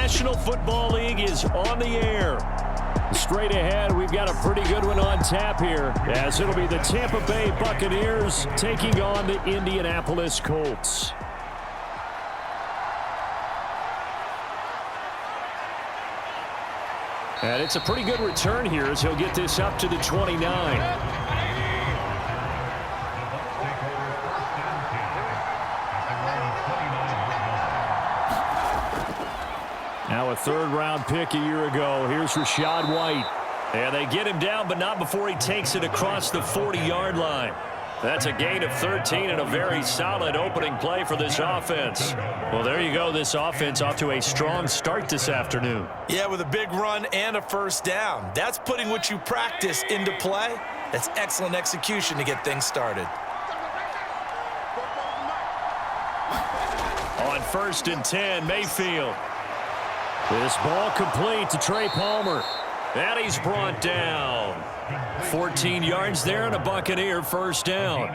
National Football League is on the air. Straight ahead, we've got a pretty good one on tap here, as it'll be the Tampa Bay Buccaneers taking on the Indianapolis Colts. And it's a pretty good return here as he'll get this up to the 29. Now a third-round pick a year ago. Here's Rachaad White. And they get him down, but not before he takes it across the 40-yard line. That's a gain of 13 and a very solid opening play for this offense. Well, there you go. This offense off to a strong start this afternoon. Yeah, with a big run and a first down. That's putting what you practice into play. That's excellent execution to get things started. On 1st and 10, Mayfield. This ball complete to Trey Palmer. And he's brought down. 14 yards there and a Buccaneer first down.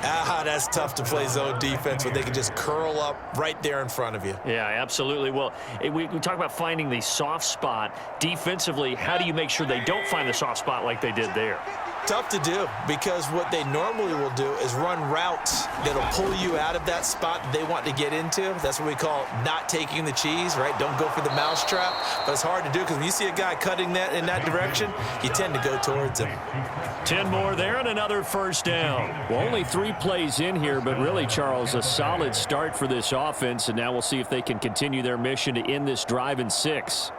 That's tough to play zone defense when they can just curl up right there in front of you. Yeah, absolutely. Well, we talk about finding the soft spot. Defensively, how do you make sure they don't find the soft spot like they did there? Tough to do, because what they normally will do is run routes that'll pull you out of that spot that they want to get into. That's what we call not taking the cheese, right? Don't go for the mousetrap. But it's hard to do because when you see a guy cutting that in that direction, you tend to go towards him. 10 more there and another first down. Well, only 3 plays in here, but really, Charles, a solid start for this offense. And now we'll see if they can continue their mission to end this drive in 6.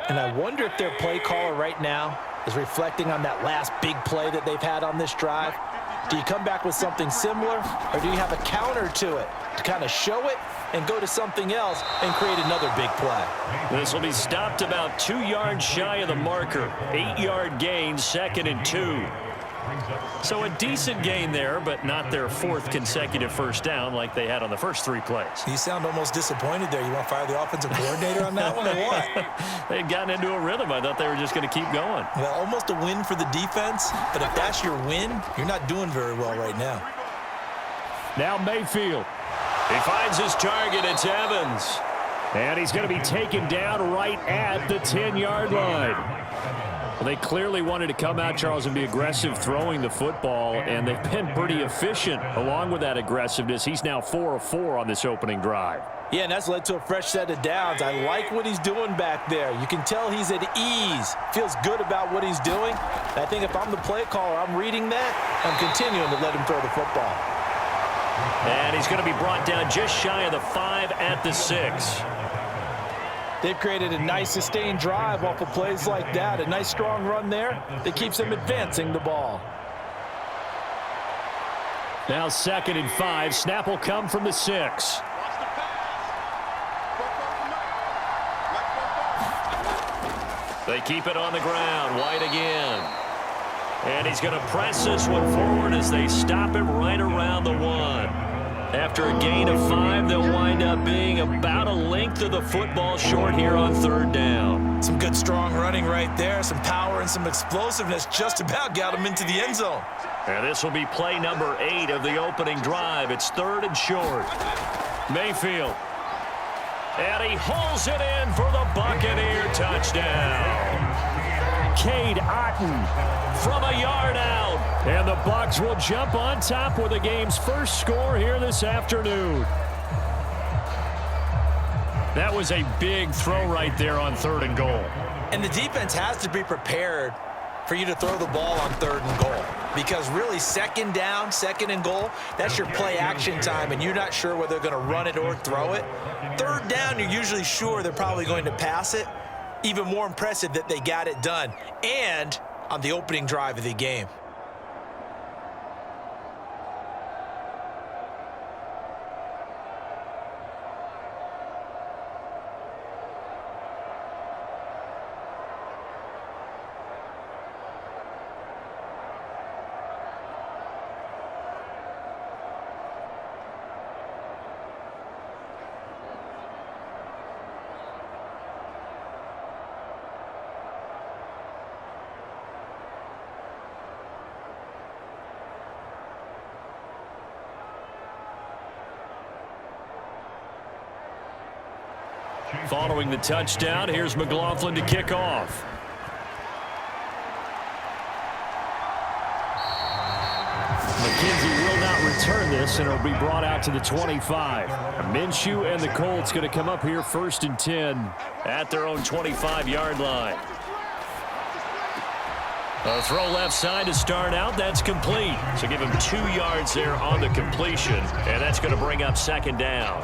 And I wonder if their play caller right now is reflecting on that last big play that they've had on this drive. Do you come back with something similar, or do you have a counter to it to kind of show it and go to something else and create another big play? This will be stopped about 2 yards shy of the marker. 8-yard gain, 2nd and 2. So a decent gain there, but not their 4th consecutive first down like they had on the first 3 plays. You sound almost disappointed there. You want to fire the offensive coordinator on that one or what? They'd gotten into a rhythm. I thought they were just going to keep going. Well, almost a win for the defense, but if that's your win, you're not doing very well right now. Now Mayfield. He finds his target. It's Evans. And he's going to be taken down right at the 10-yard line. Well, they clearly wanted to come out, Charles, and be aggressive throwing the football, and they've been pretty efficient along with that aggressiveness. He's now 4 of 4 on this opening drive. Yeah, and that's led to a fresh set of downs. I like what he's doing back there. You can tell he's at ease, feels good about what he's doing. I think if I'm the play caller, I'm reading that, I'm continuing to let him throw the football. And he's going to be brought down just shy of the 5 at the 6. They've created a nice sustained drive off of plays like that. A nice strong run there that keeps them advancing the ball. Now 2nd and 5. Snap will come from the 6. They keep it on the ground. White again. And he's going to press this one forward as they stop it right around the 1. After a gain of 5, they'll wind up being about a length of the football short here on 3rd down. Some good strong running right there. Some power and some explosiveness just about got him into the end zone. And this will be play number 8 of the opening drive. It's 3rd and short. Mayfield. And he hauls it in for the Buccaneer touchdown. Cade Otton from a yard out. And the Bucs will jump on top with the game's first score here this afternoon. That was a big throw right there on 3rd and goal. And the defense has to be prepared for you to throw the ball on 3rd and goal. Because really, 2nd down, 2nd and goal, that's your play action time, and you're not sure whether they're going to run it or throw it. 3rd down, you're usually sure they're probably going to pass it. Even more impressive that they got it done, and on the opening drive of the game. Following the touchdown, here's McLaughlin to kick off. McKenzie will not return this, and it'll be brought out to the 25. Minshew and the Colts going to come up here 1st and 10 at their own 25-yard line. A throw left side to start out. That's complete. So give him 2 yards there on the completion, and that's going to bring up 2nd down.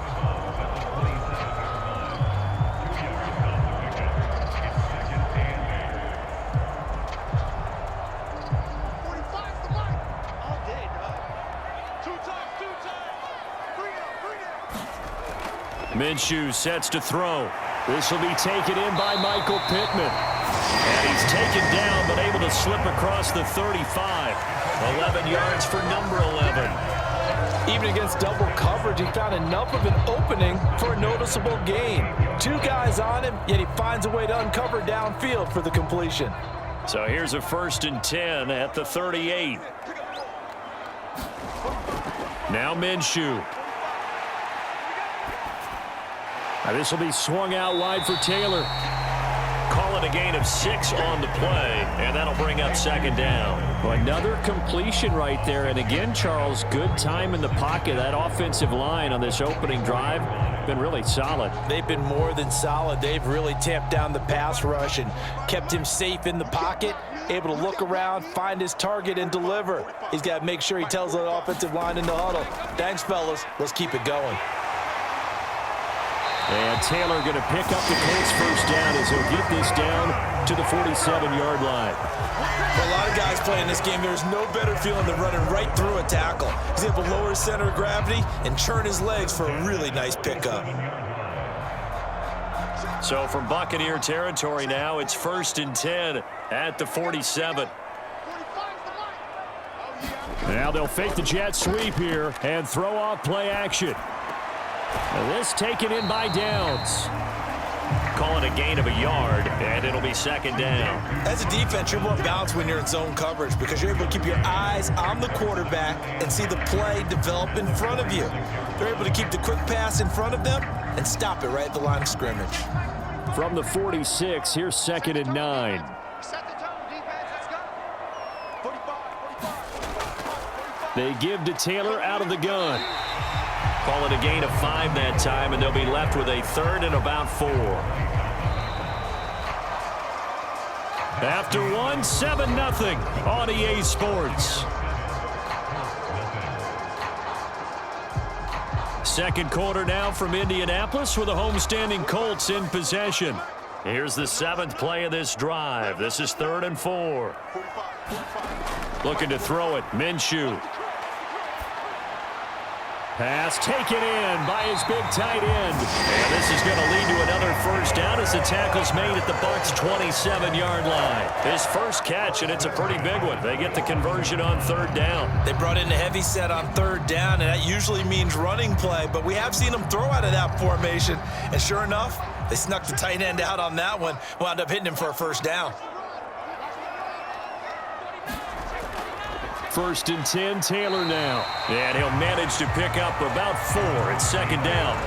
Minshew sets to throw. This will be taken in by Michael Pittman. And he's taken down, but able to slip across the 35. 11 yards for number 11. Even against double coverage, he found enough of an opening for a noticeable gain. 2 guys on him, yet he finds a way to uncover downfield for the completion. So here's a 1st and 10 at the 38. Now Minshew. This will be swung out wide for Taylor. Call it a gain of 6 on the play, and that'll bring up 2nd down. Well, another completion right there. And again, Charles, good time in the pocket. That offensive line on this opening drive been really solid. They've been more than solid. They've really tamped down the pass rush and kept him safe in the pocket, able to look around, find his target, and deliver. He's got to make sure he tells the offensive line in the huddle, thanks, fellas. Let's keep it going. And Taylor going to pick up the Colts 1st down as he'll get this down to the 47-yard line. For a lot of guys playing this game, there's no better feeling than running right through a tackle. He's able to lower his center of gravity and churn his legs for a really nice pickup. So from Buccaneer territory now, it's 1st and 10 at the 47. Now they'll fake the jet sweep here and throw off play action. Now this taken in by Downs. Call it a gain of a yard, and it'll be 2nd down. As a defense, you're more balanced when you're in zone coverage because you're able to keep your eyes on the quarterback and see the play develop in front of you. They're able to keep the quick pass in front of them and stop it right at the line of scrimmage. From the 46, here's 2nd and 9. Set the tone, defense. Let's go. 45. They give to Taylor out of the gun. Call it a gain of 5 that time, and they'll be left with a 3rd and about 4. After 1, 7-0 on EA Sports. Second quarter now from Indianapolis with the homestanding Colts in possession. Here's the 7th play of this drive. This is 3rd and 4. Looking to throw it, Minshew. Pass taken in by his big tight end. And this is going to lead to another 1st down as the tackle's made at the Bucs' 27-yard line. His first catch, and it's a pretty big one. They get the conversion on 3rd down. They brought in a heavy set on 3rd down, and that usually means running play, but we have seen them throw out of that formation. And sure enough, they snuck the tight end out on that one, wound up hitting him for a 1st down. 1st and 10, Taylor now. And he'll manage to pick up about 4 at 2nd down.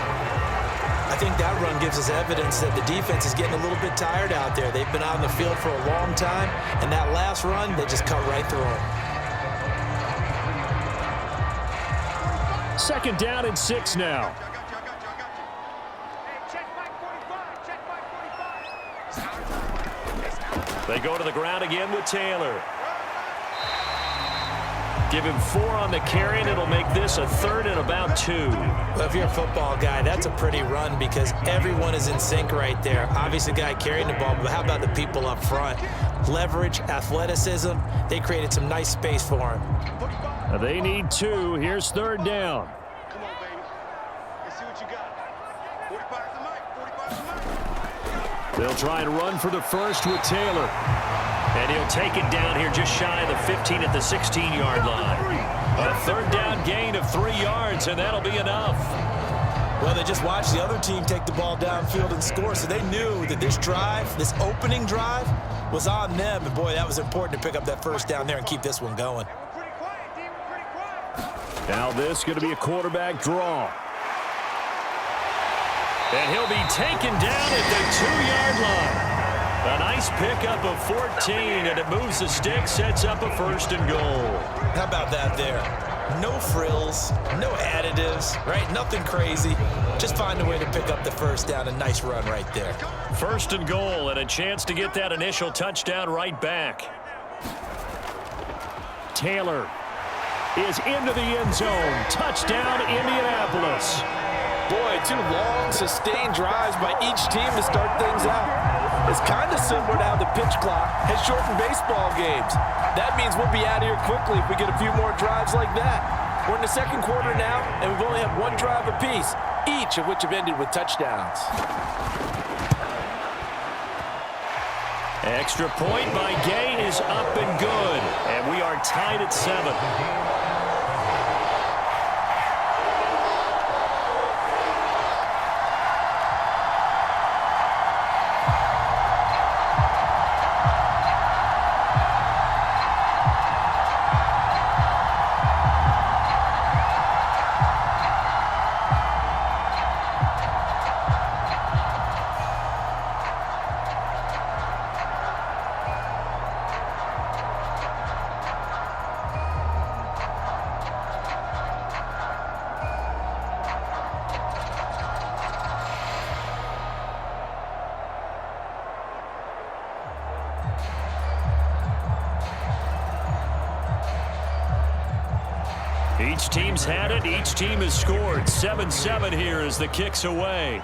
I think that run gives us evidence that the defense is getting a little bit tired out there. They've been out on the field for a long time, and that last run, they just cut right through them. 2nd down and 6 now. They go to the ground again with Taylor. Give him 4 on the carry, and it'll make this a 3rd and about 2. Well, if you're a football guy, that's a pretty run because everyone is in sync right there. Obviously, the guy carrying the ball, but how about the people up front? Leverage, athleticism, they created some nice space for him. They need 2. Here's 3rd down. Come on, baby. Let's see what you got. 45's the mic. 45's the mic. They'll try and run for the 1st with Taylor. And he'll take it down here just shy of the 15 at the 16-yard line. A 3rd down gain of 3 yards, and that'll be enough. Well, they just watched the other team take the ball downfield and score, so they knew that this drive, this opening drive, was on them. And, boy, that was important to pick up that 1st down there and keep this one going. We're pretty quiet, D. We're pretty quiet. Now this is going to be a quarterback draw. And he'll be taken down at the 2-yard line. A nice pickup of 14, and it moves the stick, sets up a 1st and goal. How about that there? No frills, no additives, right? Nothing crazy. Just find a way to pick up the 1st down. A nice run right there. 1st and goal, and a chance to get that initial touchdown right back. Taylor is into the end zone. Touchdown, Indianapolis. Boy, 2 long, sustained drives by each team to start things out. It's kind of similar to how the pitch clock has shortened baseball games. That means we'll be out of here quickly if we get a few more drives like that. We're in the 2nd quarter now, and we've only had 1 drive apiece, each of which have ended with touchdowns. Extra point by Gay is up and good, and we are tied at 7. Each team's had it. Each team has scored. 7-7 here as the kick's away.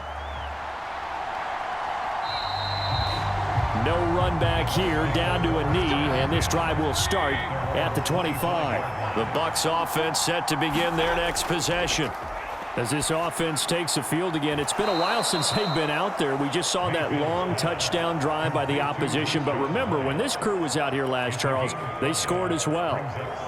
No run back here, down to a knee, and this drive will start at the 25. The Bucs offense set to begin their next possession. As this offense takes the field again, it's been a while since they've been out there. We just saw that long touchdown drive by the opposition. But remember, when this crew was out here last, Charles, they scored as well.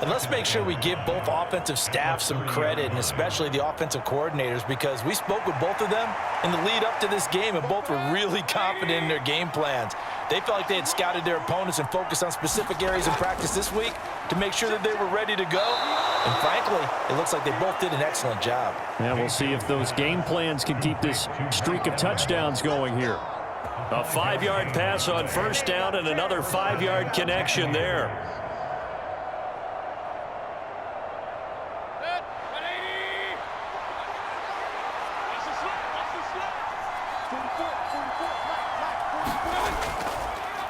And let's make sure we give both offensive staff some credit, and especially the offensive coordinators, because we spoke with both of them in the lead up to this game, and both were really confident in their game plans. They felt like they had scouted their opponents and focused on specific areas in practice this week to make sure that they were ready to go. And frankly, it looks like they both did an excellent job. And we'll see if those game plans can keep this streak of touchdowns going here. A 5-yard pass on 1st down and another 5-yard connection there.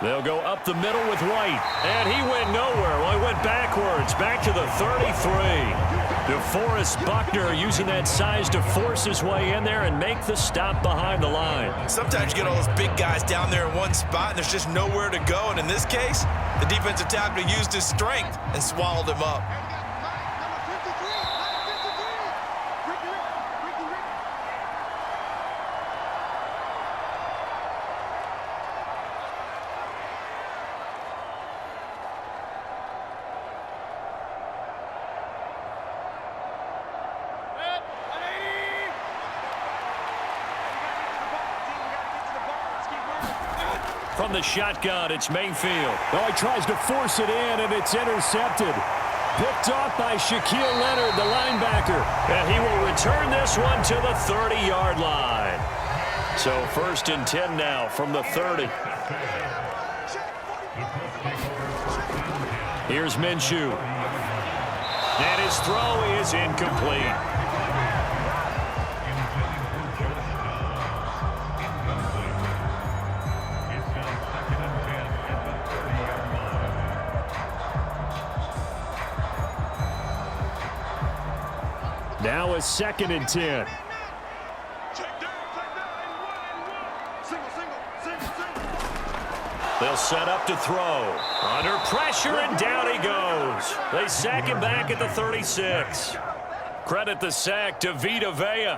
They'll go up the middle with White, and he went nowhere. Well, he went backwards, back to the 33. DeForest Buckner using that size to force his way in there and make the stop behind the line. Sometimes you get all those big guys down there in one spot, and there's just nowhere to go. And in this case, the defensive tackle used his strength and swallowed him up. From the shotgun, it's Mayfield. Oh, he tries to force it in, and it's intercepted. Picked off by Shaquille Leonard, the linebacker. And he will return this one to the 30-yard line. So 1st and 10 now from the 30. Here's Minshew. And his throw is incomplete. Now a 2nd and 10. They'll set up to throw. Under pressure, and down he goes. They sack him back at the 36. Credit the sack to Vita Vea.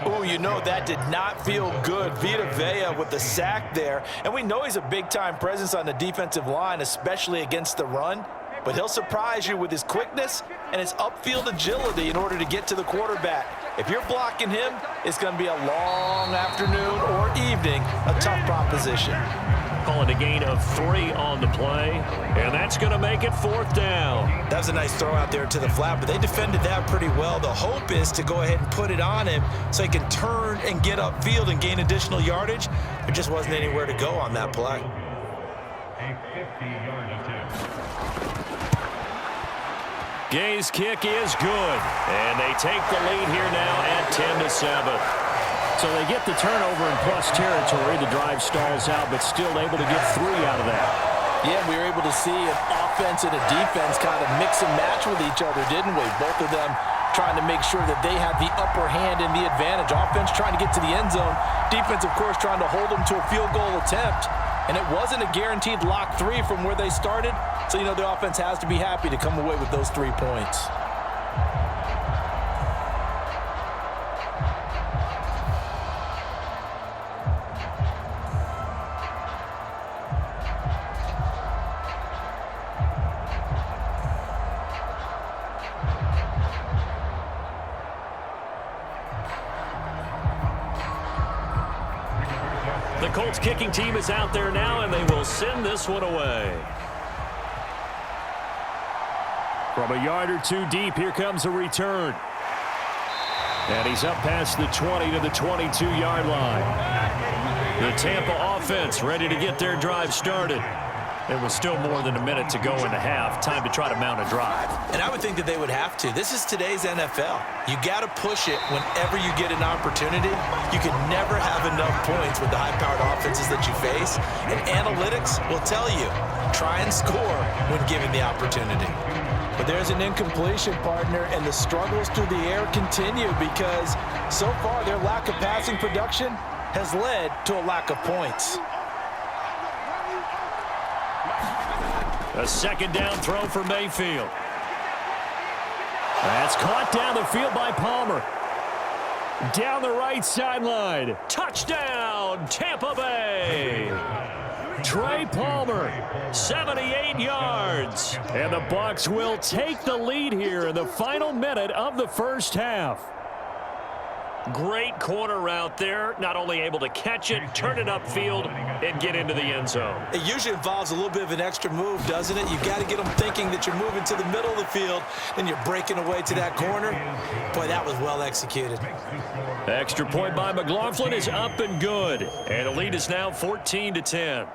Oh, you know, that did not feel good. Vita Vea with the sack there. And we know he's a big-time presence on the defensive line, especially against the run. But he'll surprise you with his quickness and his upfield agility in order to get to the quarterback. If you're blocking him, it's going to be a long afternoon or evening, a tough proposition. Call it a gain of 3 on the play, and that's going to make it 4th down. That was a nice throw out there to the flat, but they defended that pretty well. The hope is to go ahead and put it on him so he can turn and get upfield and gain additional yardage. There just wasn't anywhere to go on that play. Gay's kick is good, and they take the lead here now at 10-7. So they get the turnover in plus territory. The drive stalls out, but still able to get 3 out of that. Yeah, we were able to see an offense and a defense kind of mix and match with each other, didn't we? Both of them trying to make sure that they had the upper hand and the advantage. Offense trying to get to the end zone. Defense, of course, trying to hold them to a field goal attempt. And it wasn't a guaranteed lock 3 from where they started. So, you know, the offense has to be happy to come away with those 3 points. The Colts kicking team is out there now, and they will send this one away. From a yard or 2 deep, here comes a return. And he's up past the 20 to the 22-yard line. The Tampa offense ready to get their drive started. There was still more than a minute to go in the half. Time to try to mount a drive. And I would think that they would have to. This is today's NFL. You got to push it whenever you get an opportunity. You can never have enough points with the high-powered offenses that you face. And analytics will tell you, try and score when given the opportunity. But there's an incompletion, partner, and the struggles through the air continue because so far their lack of passing production has led to a lack of points. A second down throw for Mayfield. That's caught down the field by Palmer. Down the right sideline. Touchdown, Tampa Bay. Trey Palmer, 78 yards. And the Bucs will take the lead here in the final minute of the first half. Great corner route there. Not only able to catch it, turn it upfield, and get into the end zone. It usually involves a little bit of an extra move, doesn't it? You got to get them thinking that you're moving to the middle of the field, then you're breaking away to that corner. Boy, that was well executed. Extra point by McLaughlin is up and good. And the lead is now 14-10.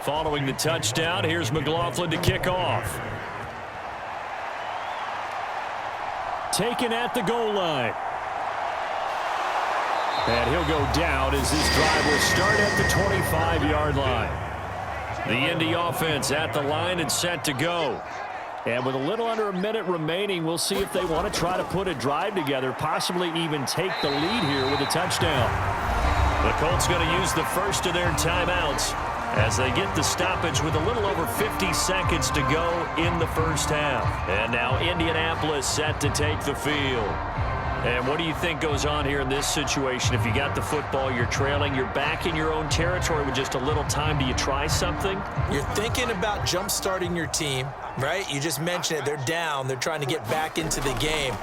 Following the touchdown, here's McLaughlin to kick off. Taken at the goal line. And he'll go down as this drive will start at the 25-yard line. The Indy offense at the line and set to go. And with a little under a minute remaining, we'll see if they want to try to put a drive together, possibly even take the lead here with a touchdown. The Colts going to use the first of their timeouts as they get the stoppage with a little over 50 seconds to go in the first half. And now Indianapolis set to take the field. And what do you think goes on here in this situation? If you got the football, you're trailing, you're back in your own territory with just a little time. Do you try something? You're thinking about jump-starting your team, right? You just mentioned it. They're down. They're trying to get back into the game.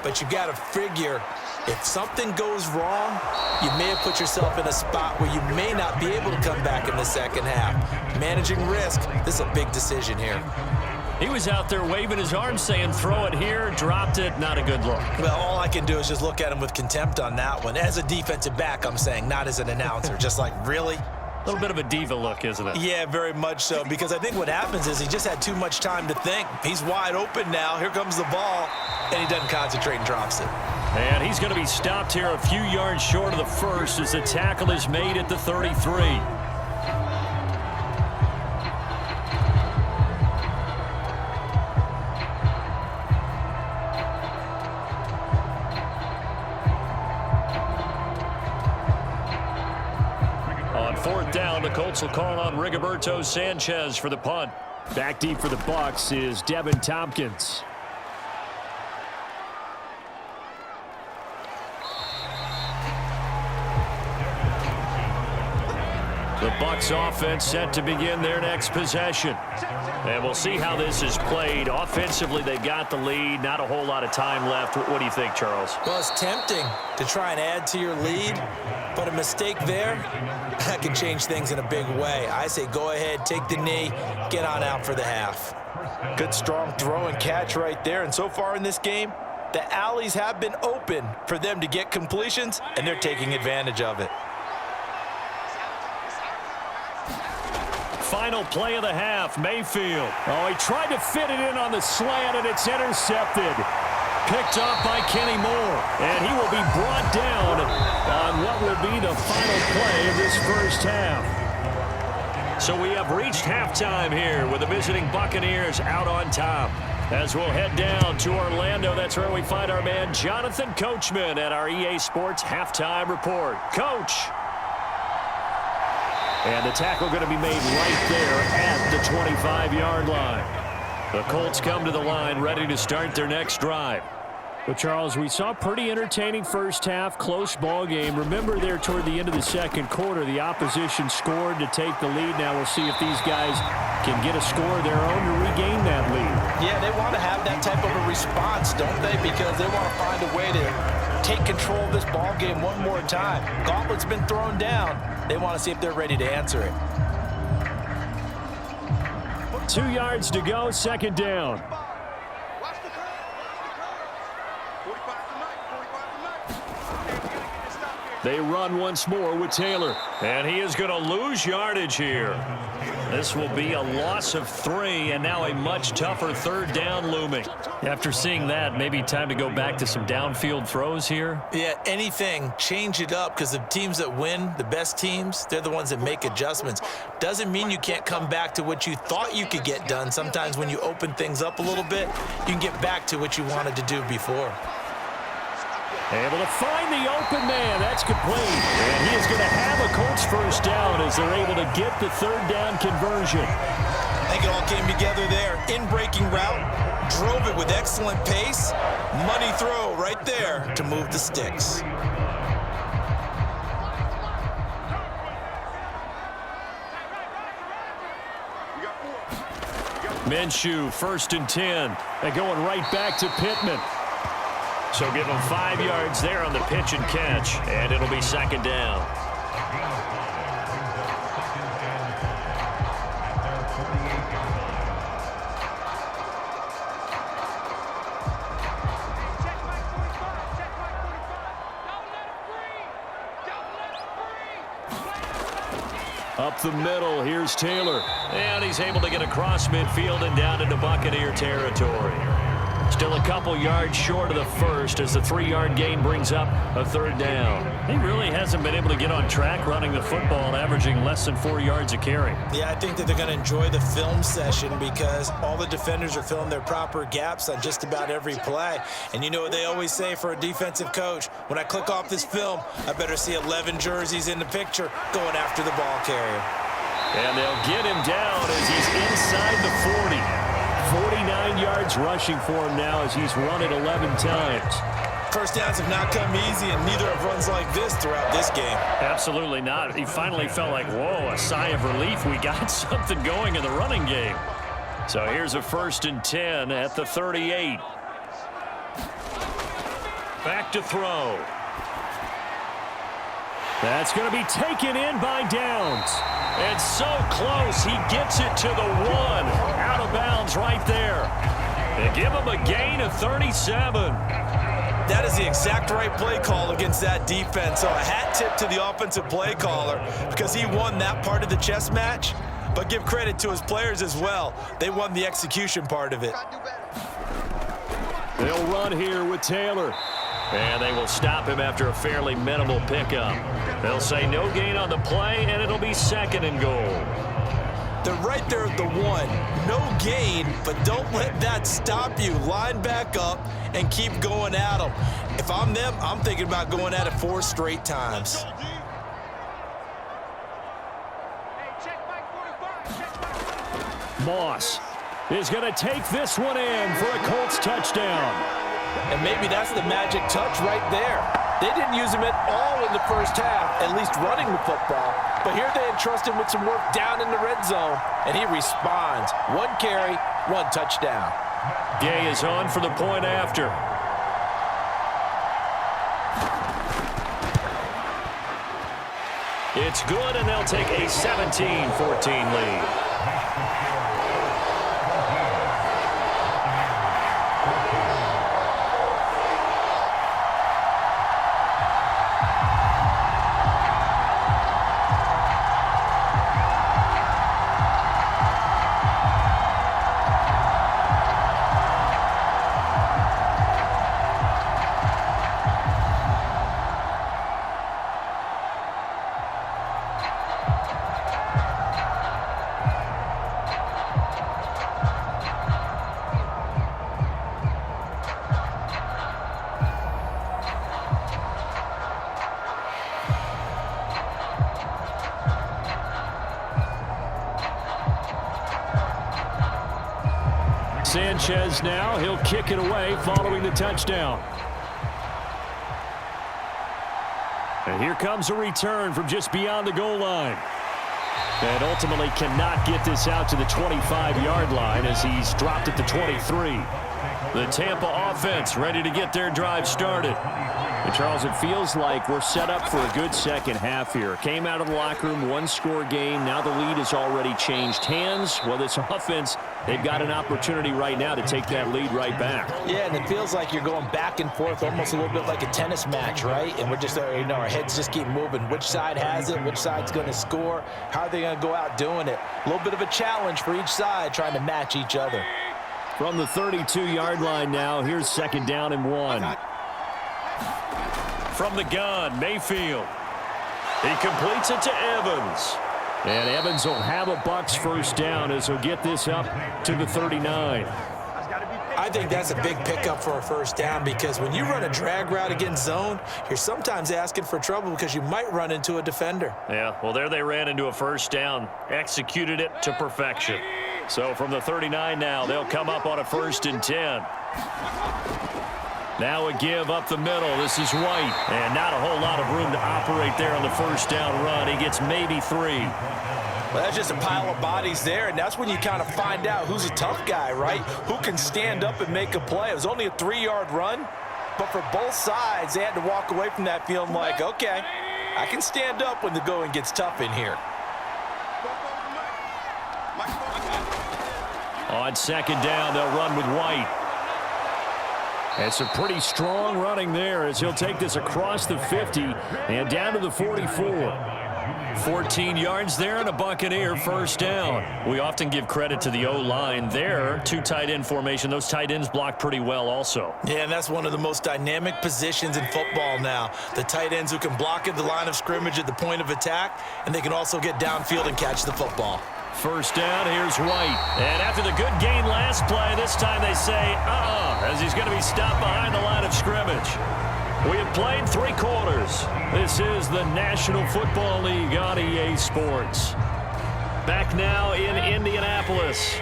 But you got to figure, if something goes wrong, you may have put yourself in a spot where you may not be able to come back in the second half. Managing risk, this is a big decision here. He was out there waving his arms saying, throw it here, dropped it, not a good look. Well, all I can do is just look at him with contempt on that one. As a defensive back, I'm saying, not as an announcer. Just like, really? A little bit of a diva look, isn't it? Yeah, very much so, because I think what happens is he just had too much time to think. He's wide open now. Here comes the ball, and he doesn't concentrate and drops it. And he's going to be stopped here a few yards short of the first as the tackle is made at the 33. On fourth down, the Colts will call on Rigoberto Sanchez for the punt. Back deep for the Bucs is Devin Tompkins. The Bucs offense set to begin their next possession. And we'll see how this is played. Offensively, they've got the lead. Not a whole lot of time left. What do you think, Charles? Well, it's tempting to try and add to your lead, but a mistake there, that can change things in a big way. I say go ahead, take the knee, get on out for the half. Good, strong throw and catch right there. And so far in this game, the alleys have been open for them to get completions, and they're taking advantage of it. Final play of the half, Mayfield. Oh, he tried to fit it in on the slant, and it's intercepted. Picked up by Kenny Moore, and he will be brought down on what will be the final play of this first half. So we have reached halftime here with the visiting Buccaneers out on top. As we'll head down to Orlando, that's where we find our man Jonathan Coachman at our EA Sports Halftime Report. Coach. And the tackle going to be made right there at the 25-yard line. The Colts come to the line ready to start their next drive. But, Charles, we saw a pretty entertaining first half, close ball game. Remember there toward the end of the second quarter, the opposition scored to take the lead. Now we'll see if these guys can get a score of their own to regain that lead. Yeah, they want to have that type of a response, don't they? Because they want to find a way to take control of this ball game one more time. Gauntlet's been thrown down. They want to see if they're ready to answer it. 2 yards to go, second down. Watch the curve. 45 to Mike. 45 to Mike. Stop here. They run once more with Taylor. And he is going to lose yardage here. This will be a loss of 3, and now a much tougher third down looming. After seeing that, maybe time to go back to some downfield throws here. Yeah, anything, change it up, because the teams that win, the best teams, they're the ones that make adjustments. Doesn't mean you can't come back to what you thought you could get done. Sometimes when you open things up a little bit, you can get back to what you wanted to do before. Able to find the open man. That's complete. And he is going to have a Colts first down as they're able to get the third down conversion. I think it all came together there. In-breaking route, drove it with excellent pace. Money throw right there to move the sticks. Minshew, 1st and 10. They're going right back to Pittman. So give them 5 yards there on the pitch and catch, and it'll be second down. Up the middle, here's Taylor. And he's able to get across midfield and down into Buccaneer territory. Still a couple yards short of the first as the 3-yard gain brings up a third down. He really hasn't been able to get on track running the football, averaging less than 4 yards a carry. Yeah, I think that they're going to enjoy the film session because all the defenders are filling their proper gaps on just about every play. And you know what they always say for a defensive coach? When I click off this film, I better see 11 jerseys in the picture going after the ball carrier. And they'll get him down as he's inside the 40. 49 yards rushing for him now as he's run it 11 times. First downs have not come easy, and neither have runs like this throughout this game. Absolutely not. He finally felt like, whoa, a sigh of relief. We got something going in the running game. So here's a 1st and 10 at the 38. Back to throw. That's going to be taken in by Downs. And so close, he gets it to the 1. Out of bounds right there. They give him a gain of 37. That is the exact right play call against that defense. So a hat tip to the offensive play caller because he won that part of the chess match. But give credit to his players as well. They won the execution part of it. They'll run here with Taylor. And they will stop him after a fairly minimal pickup. They'll say no gain on the play, and it'll be 2nd and goal. They're right there at the 1. No gain, but don't let that stop you. Line back up and keep going at them. If I'm them, I'm thinking about going at it 4 straight times. Moss is going to take this one in for a Colts touchdown. And maybe that's the magic touch right there. They didn't use him at all in the first half, at least running the football. But here they entrust him with some work down in the red zone, and he responds. 1 carry, 1 touchdown. Gay is on for the point after. It's good, and they'll take a 17-14 lead. Sanchez now, he'll kick it away following the touchdown. And here comes a return from just beyond the goal line. And ultimately cannot get this out to the 25-yard line as he's dropped at the 23. The Tampa offense ready to get their drive started. And Charles, it feels like we're set up for a good second half here. Came out of the locker room, 1-score game. Now the lead has already changed hands. Well, this offense, they've got an opportunity right now to take that lead right back. Yeah, and it feels like you're going back and forth almost a little bit like a tennis match, right? And we're just, our heads just keep moving. Which side has it? Which side's going to score? How are they going to go out doing it? A little bit of a challenge for each side trying to match each other. From the 32-yard line now, here's 2nd down and 1. From the gun, Mayfield. He completes it to Evans. And Evans will have a Bucs first down as he'll get this up to the 39. I think that's a big pickup for a first down because when you run a drag route against zone, you're sometimes asking for trouble because you might run into a defender. Yeah, well, there they ran into a first down, executed it to perfection. So from the 39 now, they'll come up on a 1st and 10. Now a give up the middle. This is White. And not a whole lot of room to operate there on the first down run. He gets maybe 3. Well, that's just a pile of bodies there, and that's when you kind of find out who's a tough guy, right? Who can stand up and make a play. It was only a 3-yard run, but for both sides, they had to walk away from that feeling like, okay, I can stand up when the going gets tough in here. On 2nd down, they'll run with White. And some pretty strong running there as he'll take this across the 50 and down to the 44. 14 yards there and a Buccaneer first down. We often give credit to the O-line there. 2 tight end formation. Those tight ends block pretty well also. Yeah, and that's one of the most dynamic positions in football now. The tight ends who can block at the line of scrimmage at the point of attack, and they can also get downfield and catch the football. First down, here's White. And after the good gain last play, this time they say, as he's going to be stopped behind the line of scrimmage. We have played 3 quarters. This is the National Football League on EA Sports. Back now in Indianapolis.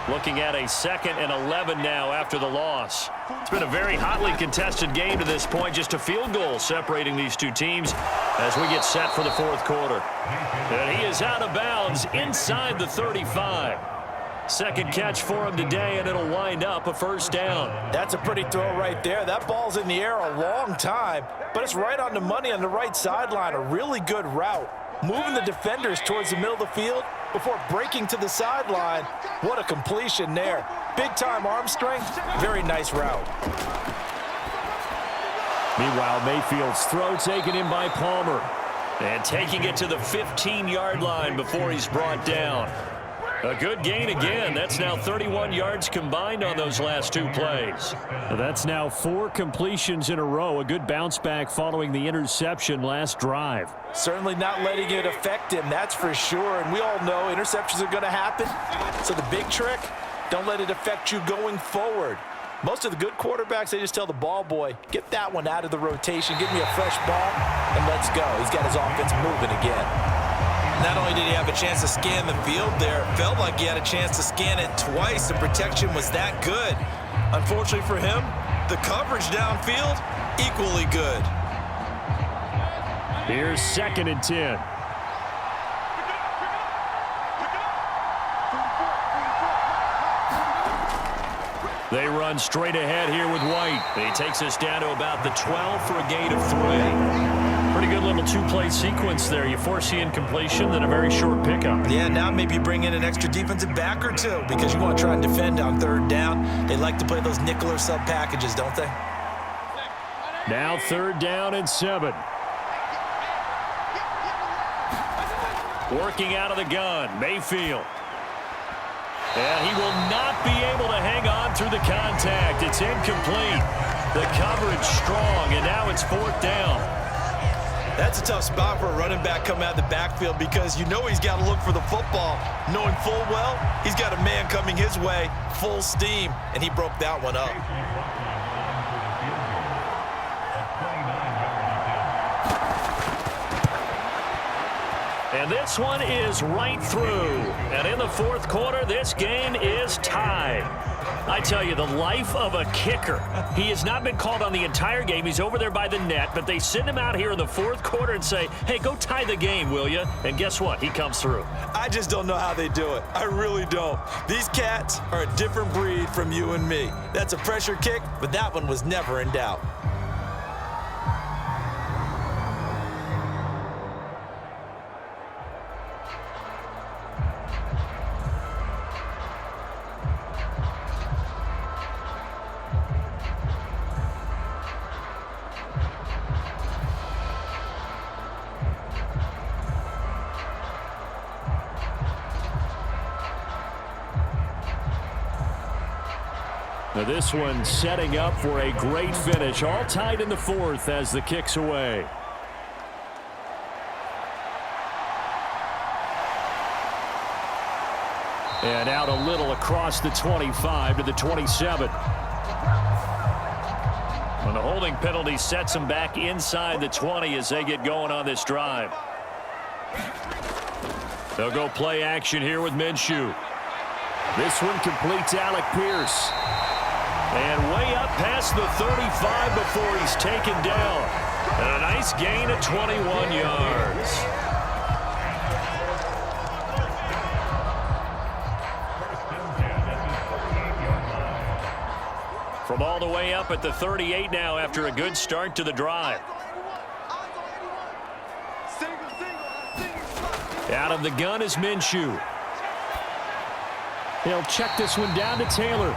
Looking at a 2nd and 11 now after the loss. It's been a very hotly contested game to this point. Just a field goal separating these 2 teams as we get set for the 4th quarter. And he is out of bounds inside the 35. Second catch for him today, and it'll wind up a first down. That's a pretty throw right there. That ball's in the air a long time, but it's right on the money on the right sideline. A really good route. Moving the defenders towards the middle of the field before breaking to the sideline. What a completion there. Big-time arm strength. Very nice route. Meanwhile, Mayfield's throw taken in by Palmer. And taking it to the 15-yard line before he's brought down. A good gain again. That's now 31 yards combined on those last 2 plays. That's now 4 completions in a row. A good bounce back following the interception last drive. Certainly not letting it affect him, that's for sure. And we all know interceptions are going to happen. So the big trick, don't let it affect you going forward. Most of the good quarterbacks, they just tell the ball boy, get that one out of the rotation, give me a fresh ball, and let's go. He's got his offense moving again. Not only did he have a chance to scan the field there, it felt like he had a chance to scan it twice. The protection was that good. Unfortunately for him, the coverage downfield, equally good. Here's 2nd and 10. They run straight ahead here with White. He takes us down to about the 12 for a gain of 3. Pretty good little 2-play sequence there. You force the incompletion, then a very short pickup. Yeah, now maybe bring in an extra defensive back or 2 because you want to try and defend on 3rd down. They like to play those nickel or sub packages, don't they? Now 3rd down and 7. Working out of the gun, Mayfield. And he will not be able to hang on through the contact. It's incomplete. The coverage strong, and now it's 4th down. That's a tough spot for a running back coming out of the backfield because you know he's got to look for the football, knowing full well he's got a man coming his way, full steam, and he broke that one up. And this one is right through. And in the 4th quarter, this game is tied. I tell you, the life of a kicker. He has not been called on the entire game. He's over there by the net, but they send him out here in the 4th quarter and say, hey, go tie the game, will you? And guess what? He comes through. I just don't know how they do it. I really don't. These cats are a different breed from you and me. That's a pressure kick, but that one was never in doubt. Now this one setting up for a great finish. All tied in the 4th as the kick's away. And out a little across the 25 to the 27. And the holding penalty sets them back inside the 20 as they get going on this drive. They'll go play action here with Minshew. This one completes Alec Pierce. And way up past the 35 before he's taken down. And a nice gain of 21 yards. From all the way up at the 38 now after a good start to the drive. Out of the gun is Minshew. They'll check this one down to Taylor.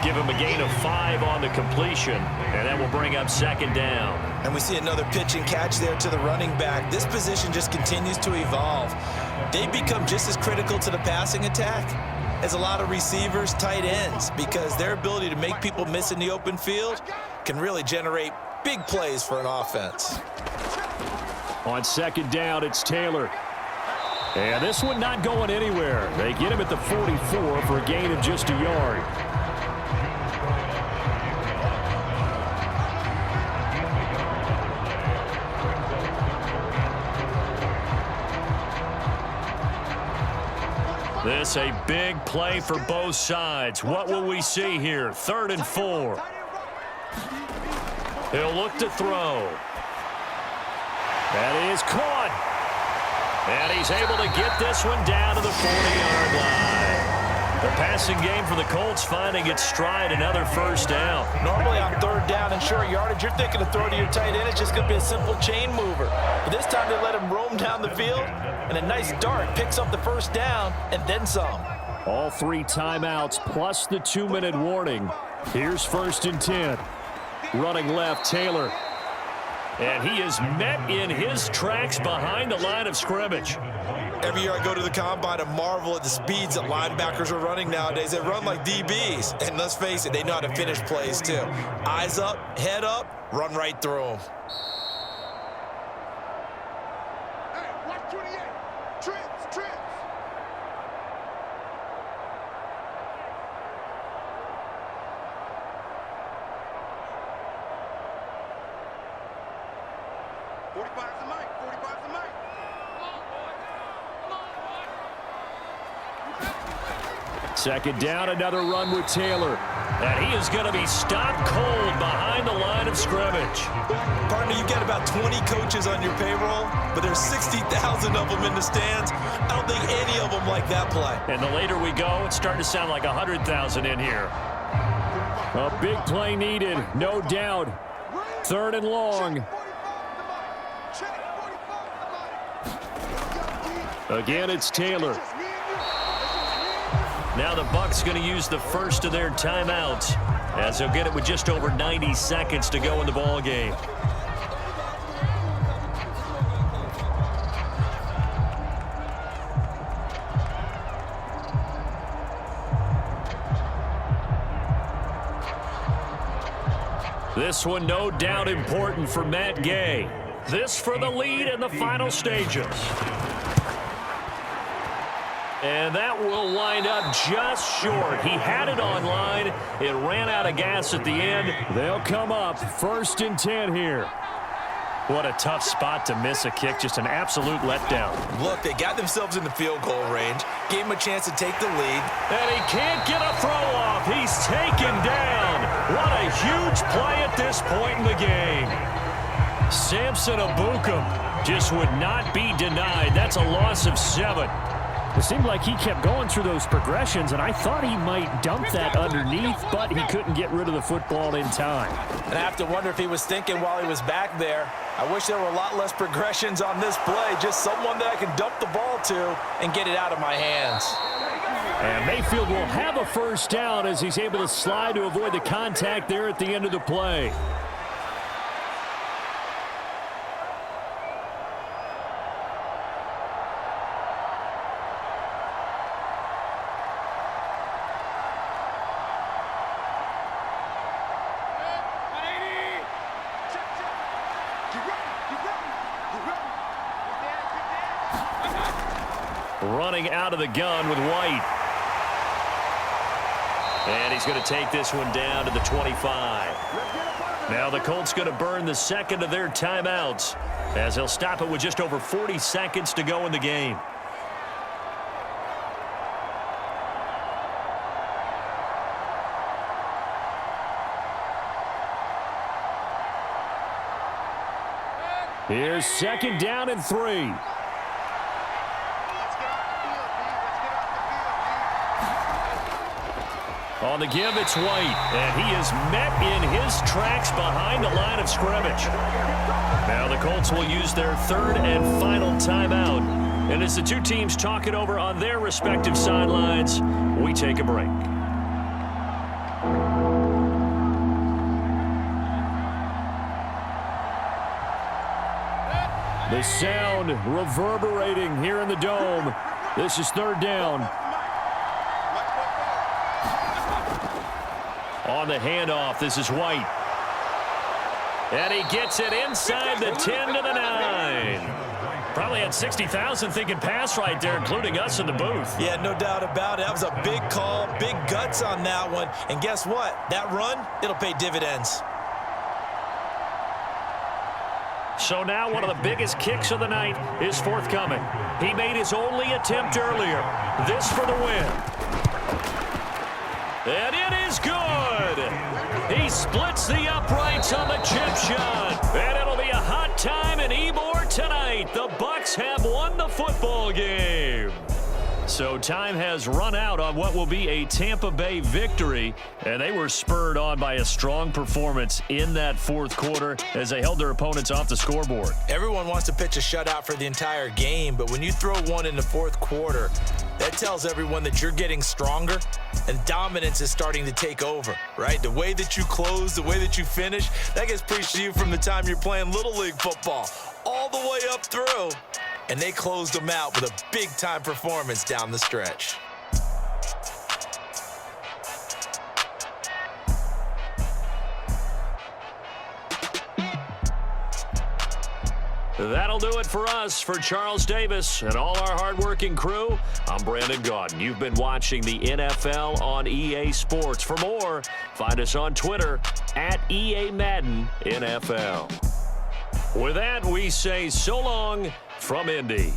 Give him a gain of 5 on the completion, and that will bring up 2nd down. And we see another pitch and catch there to the running back. This position just continues to evolve. They become just as critical to the passing attack as a lot of receivers, tight ends, because their ability to make people miss in the open field can really generate big plays for an offense. On 2nd down, it's Taylor. And this one not going anywhere. They get him at the 44 for a gain of just a yard. This a big play for both sides. What will we see here? 3rd and 4. He'll look to throw. That is caught. And he's able to get this one down to the 40-yard line. The passing game for the Colts finding its stride, another 1st down. Normally on 3rd down and short yardage, you're thinking to throw to your tight end. It's just going to be a simple chain mover. But this time they let him roam down the field, and a nice dart picks up the 1st down and then some. All 3 timeouts plus the 2-minute warning. Here's 1st and 10. Running left, Taylor. And he is met in his tracks behind the line of scrimmage. Every year I go to the combine and marvel at the speeds that linebackers are running nowadays. They run like DBs. And let's face it, they know how to finish plays too. Eyes up, head up, run right through them. Hey, watch 28. Trips. 45's the mic. 45's the mic. Second down, another run with Taylor. And he is going to be stopped cold behind the line of scrimmage. Partner, you've got about 20 coaches on your payroll, but there's 60,000 of them in the stands. I don't think any of them like that play. And the later we go, it's starting to sound like 100,000 in here. A big play needed, no doubt. Third and long. Again, it's Taylor. Now the Bucs going to use the first of their timeouts, as they'll get it with just over 90 seconds to go in the ball game. This one no doubt important for Matt Gay. This for the lead in the final stages. And that will wind up just short. He had it on line. It ran out of gas at the end. They'll come up 1st and 10 here. What a tough spot to miss a kick. Just an absolute letdown. Look, they got themselves in the field goal range, gave him a chance to take the lead. And he can't get a throw off. He's taken down. What a huge play at this point in the game. Samson Abukum just would not be denied. That's a loss of 7. It seemed like he kept going through those progressions, and I thought he might dump that underneath, but he couldn't get rid of the football in time. And I have to wonder if he was thinking while he was back there, I wish there were a lot less progressions on this play, just someone that I can dump the ball to and get it out of my hands. And Mayfield will have a first down as he's able to slide to avoid the contact there at the end of the play. Running out of the gun with White. And he's going to take this one down to the 25. Now the Colts going to burn the second of their timeouts, as they'll stop it with just over 40 seconds to go in the game. Here's 2nd down and 3. On the give, it's White, and he is met in his tracks behind the line of scrimmage. Now the Colts will use their 3rd and final timeout. And as the two teams talk it over on their respective sidelines, we take a break. The sound reverberating here in the dome. This is 3rd down. On the handoff, this is White. And he gets it inside the 10 to the 9. Probably had 60,000 thinking pass right there, including us in the booth. Yeah, no doubt about it. That was a big call, big guts on that one. And guess what? That run, it'll pay dividends. So now one of the biggest kicks of the night is forthcoming. He made his only attempt earlier. This for the win. And it is good. He splits the uprights on the chip shot. And it'll be a hot time in Ybor tonight. The Bucs have won the football game. So time has run out on what will be a Tampa Bay victory, and they were spurred on by a strong performance in that 4th quarter as they held their opponents off the scoreboard. Everyone wants to pitch a shutout for the entire game, but when you throw one in the 4th quarter, that tells everyone that you're getting stronger and dominance is starting to take over, right? The way that you close, the way that you finish, that gets preached to you from the time you're playing Little League football all the way up through and they closed them out with a big-time performance down the stretch. That'll do it for us. For Charles Davis and all our hardworking crew, I'm Brandon Gaudin. You've been watching the NFL on EA Sports. For more, find us on Twitter at EA Madden NFL. With that, we say so long from Indy.